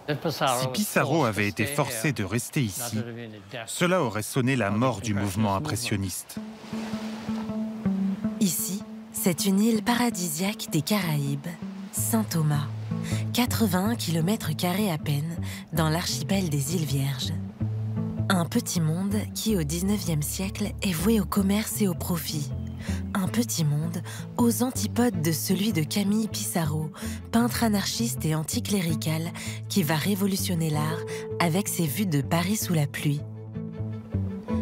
Si Pissarro avait été forcé de rester ici, cela aurait sonné la mort du mouvement impressionniste. Ici, c'est une île paradisiaque des Caraïbes, Saint-Thomas, 81 km² à peine, dans l'archipel des îles Vierges. Un petit monde qui, au XIXe siècle, est voué au commerce et au profit. Un petit monde aux antipodes de celui de Camille Pissarro, peintre anarchiste et anticlérical qui va révolutionner l'art avec ses vues de Paris sous la pluie.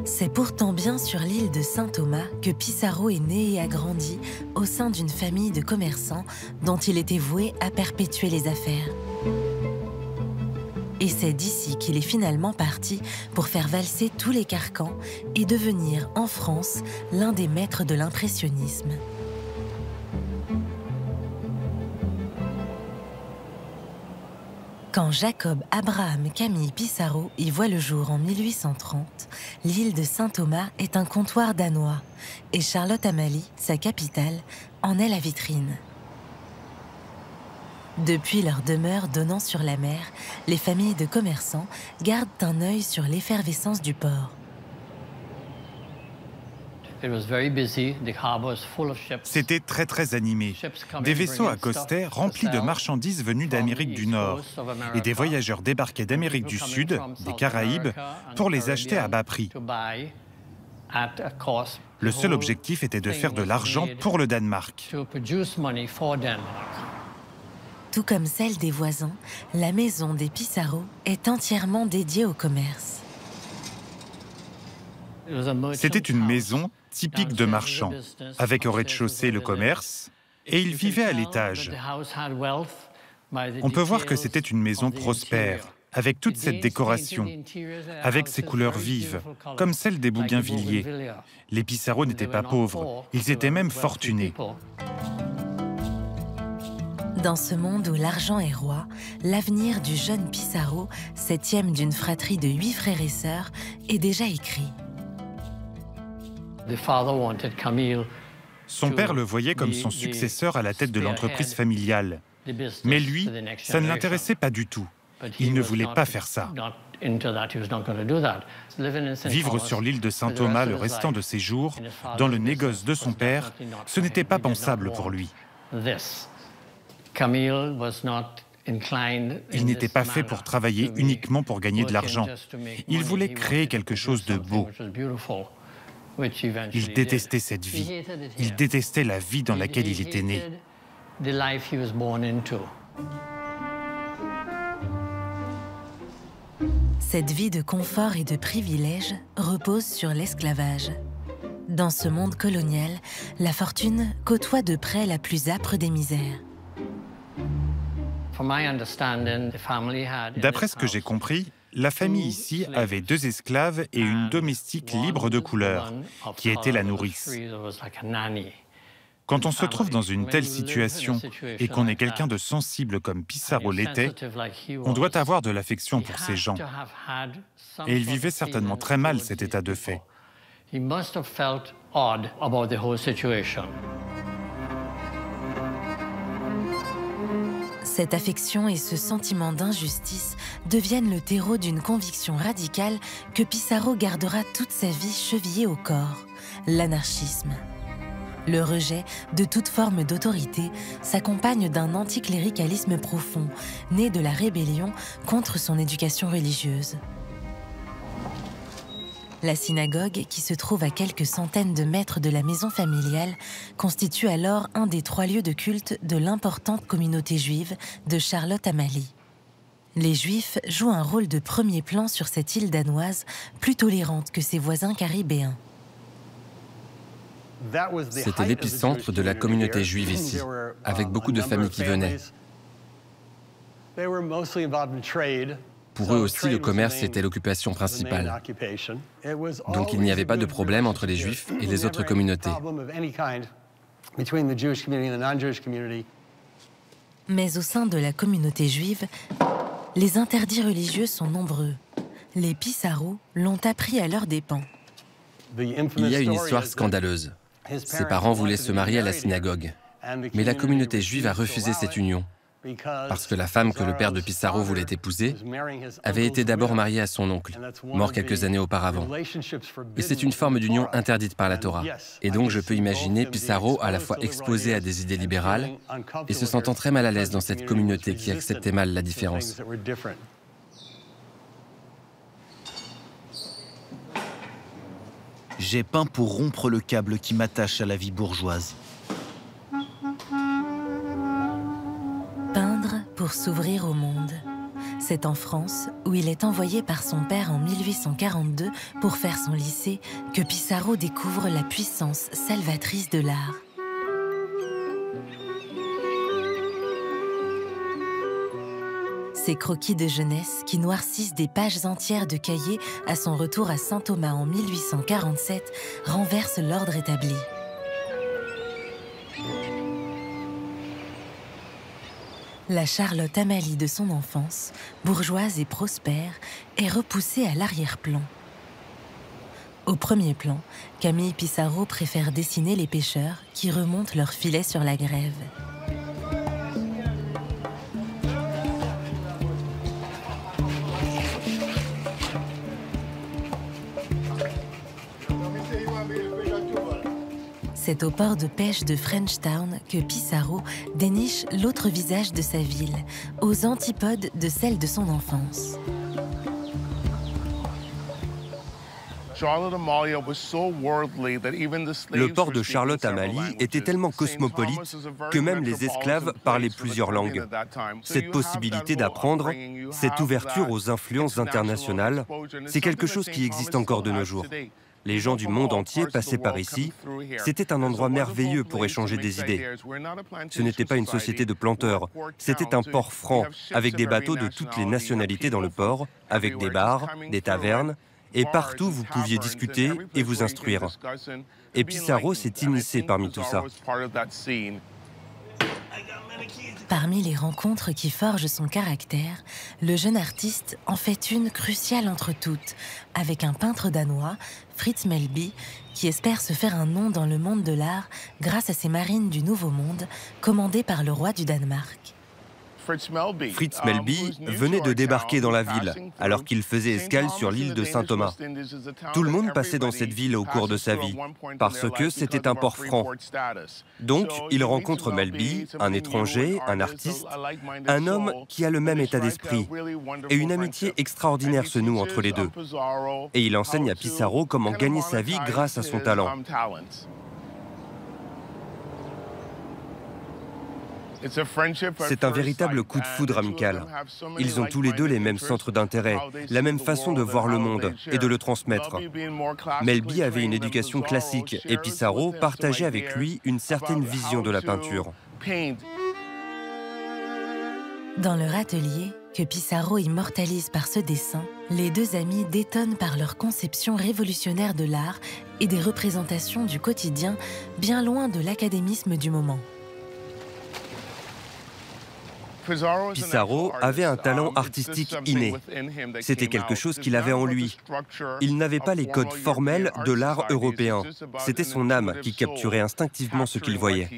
C'est pourtant bien sur l'île de Saint-Thomas que Pissarro est né et a grandi au sein d'une famille de commerçants dont il était voué à perpétuer les affaires. Et c'est d'ici qu'il est finalement parti pour faire valser tous les carcans et devenir, en France, l'un des maîtres de l'impressionnisme. Quand Jacob Abraham Camille Pissarro y voit le jour en 1830, l'île de Saint-Thomas est un comptoir danois et Charlotte Amalie, sa capitale, en est la vitrine. Depuis leur demeure donnant sur la mer, les familles de commerçants gardent un œil sur l'effervescence du port. C'était très animé. Des vaisseaux accostaient remplis de marchandises venues d'Amérique du Nord et des voyageurs débarquaient d'Amérique du Sud, des Caraïbes, pour les acheter à bas prix. Le seul objectif était de faire de l'argent pour le Danemark. Tout comme celle des voisins, la maison des Pissarro est entièrement dédiée au commerce. C'était une maison typique de marchand, avec au rez-de-chaussée le commerce, et ils vivaient à l'étage. On peut voir que c'était une maison prospère, avec toute cette décoration, avec ses couleurs vives, comme celles des Bougainvilliers. Les Pissarro n'étaient pas pauvres, ils étaient même fortunés. Dans ce monde où l'argent est roi, l'avenir du jeune Pissarro, septième d'une fratrie de 8 frères et sœurs, est déjà écrit. Son père le voyait comme son successeur à la tête de l'entreprise familiale. Mais lui, ça ne l'intéressait pas du tout. Il ne voulait pas faire ça. Vivre sur l'île de Saint-Thomas le restant de ses jours, dans le négoce de son père, ce n'était pas pensable pour lui. Il n'était pas fait pour travailler uniquement pour gagner de l'argent. Il voulait créer quelque chose de beau. Il détestait cette vie. Il détestait la vie dans laquelle il était né. Cette vie de confort et de privilège repose sur l'esclavage. Dans ce monde colonial, la fortune côtoie de près la plus âpre des misères. D'après ce que j'ai compris, la famille ici avait 2 esclaves et une domestique libre de couleur, qui était la nourrice. Quand on se trouve dans une telle situation et qu'on est quelqu'un de sensible comme Pissarro l'était, on doit avoir de l'affection pour ces gens. Et il vivait certainement très mal cet état de fait. Cette affection et ce sentiment d'injustice deviennent le terreau d'une conviction radicale que Pissarro gardera toute sa vie chevillée au corps, l'anarchisme. Le rejet de toute forme d'autorité s'accompagne d'un anticléricalisme profond, né de la rébellion contre son éducation religieuse. La synagogue, qui se trouve à quelques centaines de mètres de la maison familiale, constitue alors un des 3 lieux de culte de l'importante communauté juive de Charlotte Amalie. Les Juifs jouent un rôle de premier plan sur cette île danoise, plus tolérante que ses voisins caribéens. C'était l'épicentre de la communauté juive ici, avec beaucoup de familles qui venaient. Pour eux aussi, le commerce était l'occupation principale. Donc il n'y avait pas de problème entre les Juifs et les autres communautés. Mais au sein de la communauté juive, les interdits religieux sont nombreux. Les Pissarro l'ont appris à leurs dépens. Il y a une histoire scandaleuse. Ses parents voulaient se marier à la synagogue. Mais la communauté juive a refusé cette union, Parce que la femme que le père de Pissarro voulait épouser avait été d'abord mariée à son oncle, mort quelques années auparavant. Et c'est une forme d'union interdite par la Torah. Et donc je peux imaginer Pissarro à la fois exposé à des idées libérales et se sentant très mal à l'aise dans cette communauté qui acceptait mal la différence. J'ai peint pour rompre le câble qui m'attache à la vie bourgeoise. Peindre pour s'ouvrir au monde. C'est en France, où il est envoyé par son père en 1842 pour faire son lycée, que Pissarro découvre la puissance salvatrice de l'art. Ces croquis de jeunesse qui noircissent des pages entières de cahiers à son retour à Saint-Thomas en 1847 renversent l'ordre établi. La Charlotte Amalie de son enfance, bourgeoise et prospère, est repoussée à l'arrière-plan. Au premier plan, Camille Pissarro préfère dessiner les pêcheurs qui remontent leurs filets sur la grève. C'est au port de pêche de Frenchtown que Pissarro déniche l'autre visage de sa ville, aux antipodes de celle de son enfance. Le port de Charlotte Amalie était tellement cosmopolite que même les esclaves parlaient plusieurs langues. Cette possibilité d'apprendre, cette ouverture aux influences internationales, c'est quelque chose qui existe encore de nos jours. Les gens du monde entier passaient par ici. C'était un endroit merveilleux pour échanger des idées. Ce n'était pas une société de planteurs, c'était un port franc, avec des bateaux de toutes les nationalités dans le port, avec des bars, des tavernes, et partout vous pouviez discuter et vous instruire. Et Pissarro s'est immiscé parmi tout ça. Parmi les rencontres qui forgent son caractère, le jeune artiste en fait une cruciale entre toutes, avec un peintre danois, Fritz Melby, qui espère se faire un nom dans le monde de l'art grâce à ses marines du Nouveau Monde, commandées par le roi du Danemark. Fritz Melby venait de débarquer dans la ville, alors qu'il faisait escale sur l'île de Saint-Thomas. Tout le monde passait dans cette ville au cours de sa vie, parce que c'était un port franc. Donc, il rencontre Melby, un étranger, un artiste, un homme qui a le même état d'esprit, et une amitié extraordinaire se noue entre les deux. Et il enseigne à Pissarro comment gagner sa vie grâce à son talent. C'est un véritable coup de foudre amical. Ils ont tous les deux les mêmes centres d'intérêt, la même façon de voir le monde et de le transmettre. Melby avait une éducation classique et Pissarro partageait avec lui une certaine vision de la peinture. Dans leur atelier, que Pissarro immortalise par ce dessin, les deux amis détonnent par leur conception révolutionnaire de l'art et des représentations du quotidien bien loin de l'académisme du moment. Pissarro avait un talent artistique inné. C'était quelque chose qu'il avait en lui. Il n'avait pas les codes formels de l'art européen. C'était son âme qui capturait instinctivement ce qu'il voyait.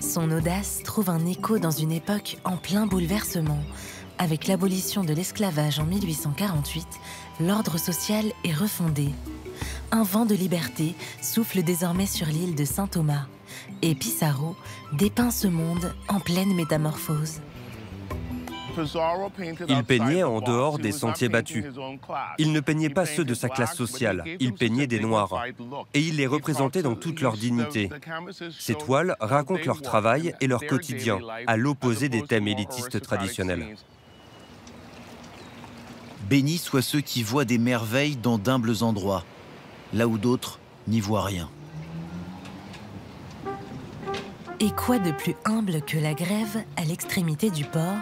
Son audace trouve un écho dans une époque en plein bouleversement. Avec l'abolition de l'esclavage en 1848, l'ordre social est refondé. Un vent de liberté souffle désormais sur l'île de Saint-Thomas. Et Pissarro dépeint ce monde en pleine métamorphose. Il peignait en dehors des sentiers battus. Il ne peignait pas ceux de sa classe sociale, il peignait des Noirs. Et il les représentait dans toute leur dignité. Ces toiles racontent leur travail et leur quotidien, à l'opposé des thèmes élitistes traditionnels. Bénis soient ceux qui voient des merveilles dans d'humbles endroits, là où d'autres n'y voient rien. Et quoi de plus humble que la grève à l'extrémité du port,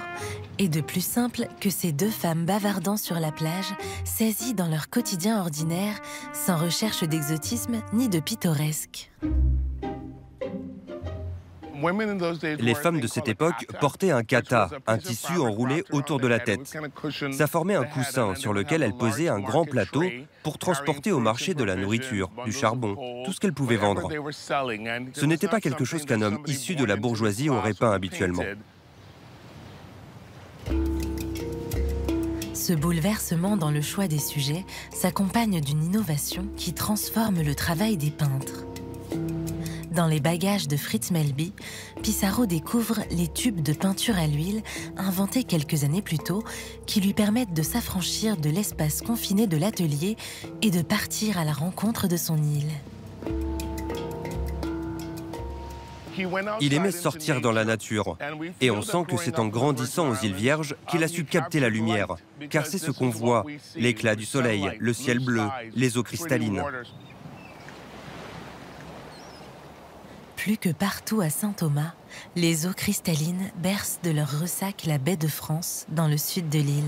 et de plus simple que ces deux femmes bavardant sur la plage, saisies dans leur quotidien ordinaire, sans recherche d'exotisme ni de pittoresque. Les femmes de cette époque portaient un kata, un tissu enroulé autour de la tête. Ça formait un coussin sur lequel elles posaient un grand plateau pour transporter au marché de la nourriture, du charbon, tout ce qu'elles pouvaient vendre. Ce n'était pas quelque chose qu'un homme issu de la bourgeoisie aurait peint habituellement. Ce bouleversement dans le choix des sujets s'accompagne d'une innovation qui transforme le travail des peintres. Dans les bagages de Fritz Melby, Pissarro découvre les tubes de peinture à l'huile inventés quelques années plus tôt qui lui permettent de s'affranchir de l'espace confiné de l'atelier et de partir à la rencontre de son île. Il aimait sortir dans la nature, et on sent que c'est en grandissant aux îles Vierges qu'il a su capter la lumière, car c'est ce qu'on voit, l'éclat du soleil, le ciel bleu, les eaux cristallines. Plus que partout à Saint-Thomas, les eaux cristallines bercent de leur ressac la baie de France dans le sud de l'île.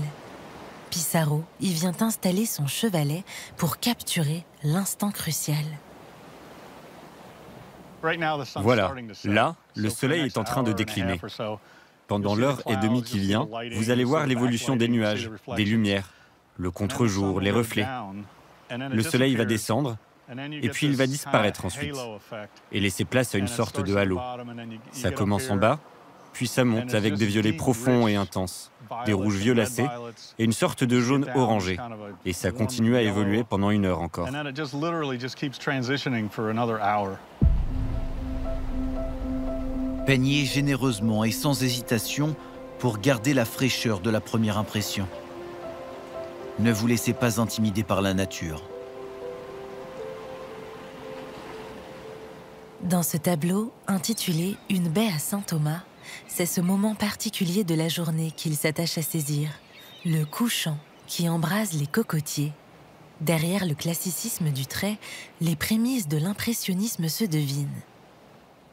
Pissarro y vient installer son chevalet pour capturer l'instant crucial. Voilà, là, le soleil est en train de décliner. Pendant l'heure et demie qui vient, vous allez voir l'évolution des nuages, des lumières, le contre-jour, les reflets. Le soleil va descendre, et puis il va disparaître ensuite, et laisser place à une sorte de halo. Ça commence en bas, puis ça monte avec des violets profonds et intenses, des rouges violacés et une sorte de jaune orangé. Et ça continue à évoluer pendant 1 heure encore. Peignez généreusement et sans hésitation pour garder la fraîcheur de la première impression. Ne vous laissez pas intimider par la nature. Dans ce tableau, intitulé « Une baie à Saint-Thomas », c'est ce moment particulier de la journée qu'il s'attache à saisir, le couchant qui embrase les cocotiers. Derrière le classicisme du trait, les prémices de l'impressionnisme se devinent.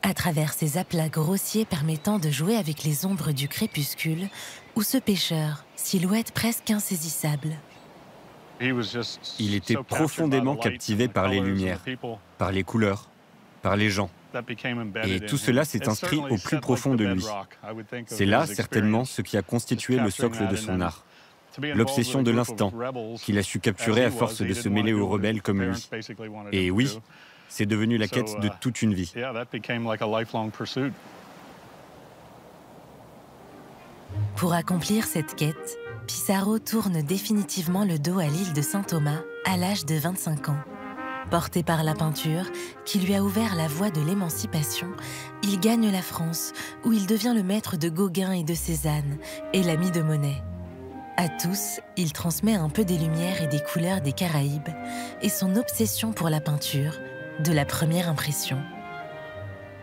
À travers ces aplats grossiers permettant de jouer avec les ombres du crépuscule, ou ce pêcheur, silhouette presque insaisissable. Il était profondément captivé par les lumières, par les couleurs, par les gens. Et tout cela s'est inscrit au plus profond de lui. C'est là, certainement, ce qui a constitué le socle de son art. L'obsession de l'instant, qu'il a su capturer à force de se mêler aux rebelles comme lui. Et oui, c'est devenu la quête de toute une vie. Pour accomplir cette quête, Pissarro tourne définitivement le dos à l'île de Saint-Thomas à l'âge de 25 ans. Porté par la peinture, qui lui a ouvert la voie de l'émancipation, il gagne la France, où il devient le maître de Gauguin et de Cézanne, et l'ami de Monet. À tous, il transmet un peu des lumières et des couleurs des Caraïbes, et son obsession pour la peinture, de la première impression.